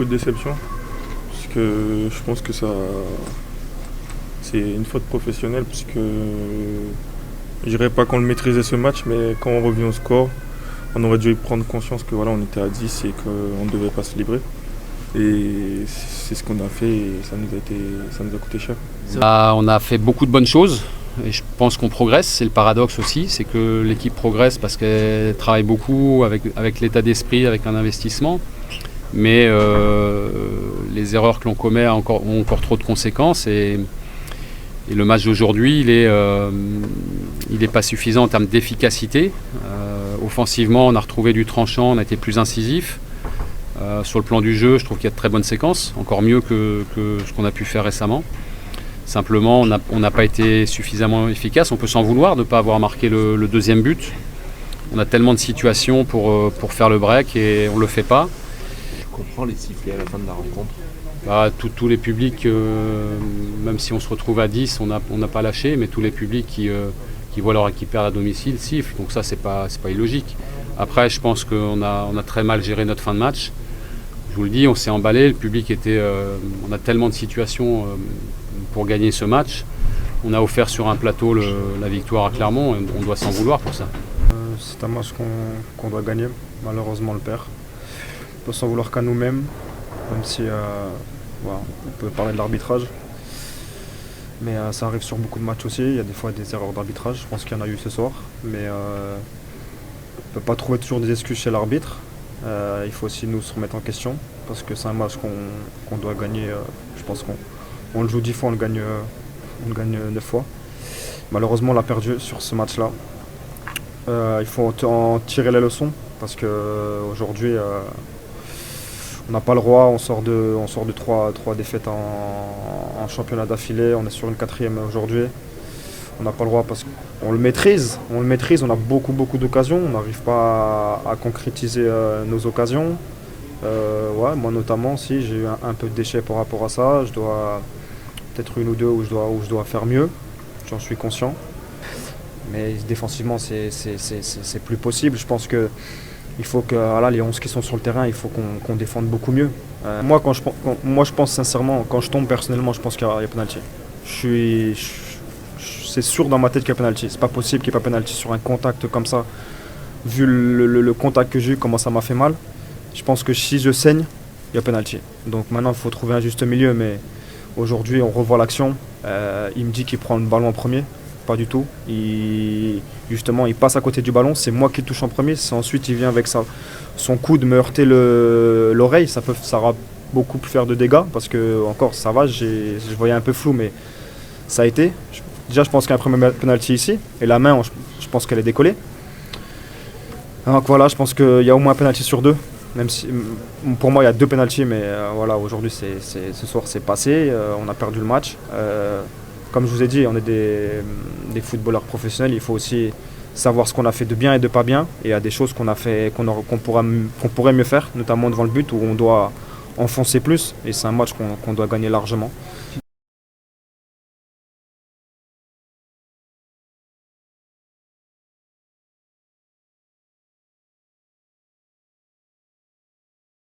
de déception. Parce que je pense que c'est une faute professionnelle. Parce que je dirais pas qu'on le maîtrisait ce match, mais quand on revient au score, on aurait dû prendre conscience que voilà, on était à 10 et qu'on ne devait pas se livrer. Et c'est ce qu'on a fait et ça nous a coûté cher. On a fait beaucoup de bonnes choses et je pense qu'on progresse. C'est le paradoxe aussi, c'est que l'équipe progresse parce qu'elle travaille beaucoup avec l'état d'esprit, avec un investissement. Mais les erreurs que l'on commet ont encore trop de conséquences et le match d'aujourd'hui, il est pas suffisant en termes d'efficacité. Offensivement, on a retrouvé du tranchant, on a été plus incisif. Sur le plan du jeu, je trouve qu'il y a de très bonnes séquences, encore mieux que ce qu'on a pu faire récemment. Simplement, on n'a pas été suffisamment efficace. On peut s'en vouloir de ne pas avoir marqué le deuxième but. On a tellement de situations pour faire le break et on ne le fait pas. Je comprends les sifflets à la fin de la rencontre. Tous les publics, même si on se retrouve à 10, on n'a pas lâché, mais tous les publics qui voient leur équipe perdre à domicile sifflent. Donc ça, c'est pas illogique. Après, je pense qu'on a très mal géré notre fin de match. Je vous le dis, on s'est emballé, le public on a tellement de situations pour gagner ce match. On a offert sur un plateau la victoire à Clermont et on doit s'en vouloir pour ça. C'est un match qu'on doit gagner, malheureusement on le perd. On peut s'en vouloir qu'à nous-mêmes, même si on peut parler de l'arbitrage. Mais ça arrive sur beaucoup de matchs aussi, il y a des fois des erreurs d'arbitrage, je pense qu'il y en a eu ce soir. Mais on ne peut pas trouver toujours des excuses chez l'arbitre. Il faut aussi nous se remettre en question parce que c'est un match qu'on doit gagner. Je pense qu'on le joue 10 fois, on le gagne 9 fois. Malheureusement, on l'a perdu sur ce match-là. Il faut en tirer les leçons parce qu'aujourd'hui, on n'a pas le droit. On sort de 3 défaites en championnat d'affilée. On est sur une 4e aujourd'hui. On n'a pas le droit parce qu'on le maîtrise, on a beaucoup d'occasions, on n'arrive pas à concrétiser nos occasions. Moi notamment, si j'ai eu un peu de déchets par rapport à ça, je dois peut-être une ou deux où je dois faire mieux, j'en suis conscient. Mais défensivement, c'est plus possible. Je pense que il faut que les 11 qui sont sur le terrain, il faut qu'on défende beaucoup mieux. Moi, je pense sincèrement, quand je tombe personnellement, je pense qu'il y a penalty. C'est sûr dans ma tête qu'il y a penalty. C'est pas possible qu'il n'y ait pas penalty sur un contact comme ça. Vu le contact que j'ai eu, comment ça m'a fait mal. Je pense que si je saigne, il y a penalty. Donc maintenant, il faut trouver un juste milieu. Mais aujourd'hui, on revoit l'action. Il me dit qu'il prend le ballon en premier. Pas du tout. Il passe à côté du ballon. C'est moi qui le touche en premier. Ensuite, il vient avec son coude me heurter l'oreille. Ça va beaucoup plus faire de dégâts. Parce que, encore, ça va. Je voyais un peu flou, mais ça a été. Déjà, je pense qu'il y a un premier penalty ici. Et la main, je pense qu'elle est décollée. Donc voilà, je pense qu'il y a au moins un penalty sur 2. Même si, pour moi, il y a 2 penaltys. Mais aujourd'hui, ce soir, c'est passé. On a perdu le match. Comme je vous ai dit, on est des footballeurs professionnels. Il faut aussi savoir ce qu'on a fait de bien et de pas bien. Et il y a des choses qu'on pourrait mieux faire, notamment devant le but où on doit enfoncer plus. Et c'est un match qu'on doit gagner largement.